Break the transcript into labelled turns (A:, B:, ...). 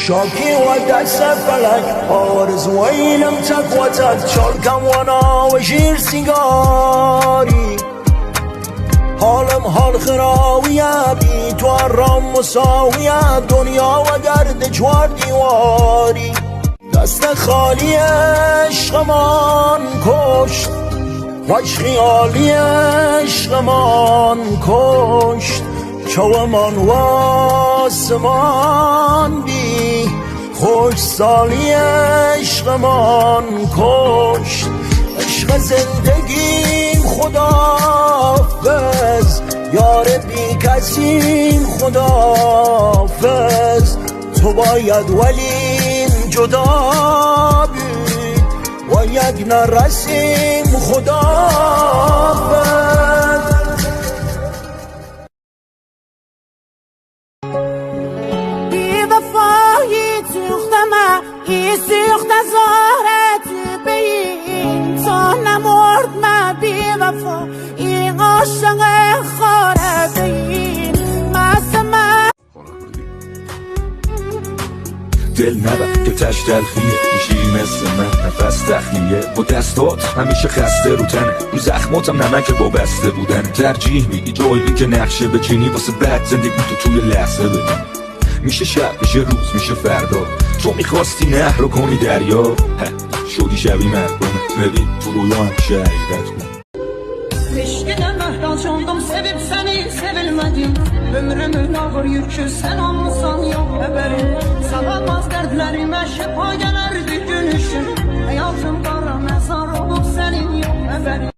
A: شاکی و دست فلک آرزوینم تک و تک چالکم و ناوشیر سیگاری حالم حال خراویه بی تو رام مساویه دنیا و گرد چوار دیواری دست خالی عشقمان کشت وش خیالی عشقمان کشت چومان و آسمان بی خوش سالی عشقمان کشت عشق زندگیم خداحافظ یار بی کسیم خداحافظ تو باید ولیم جدا بید و یک نرسیم خداحافظ
B: بی وفایی سوختم ای سوخت زهره تو بین تا نمرد من بی وفا این عاشق خاره بین
C: دل نبر که تش تلخیه میشی مثل من نفس تخلیه با دستات همیشه خسته رو تنه رو زخماتم نمک با بسته بودن ترجیح میدی جایی که نقشه بچینی واسه بد زندگی تو توی لحظه ببین میشه شب میشه روز میشه فردا تو میخواستی نهر رو کنی دریا شدی شبی مردمه ببین تو رویا همیشه حقیقت کن
D: Eşkine mehraç oldum sevip seni sevilmedim Ömrümün ağır yükü sen olmasan yok haberim Sağlamaz dertlerime şifa gelerdi gülüşün Hayatım kara mezar olup senin yok haberin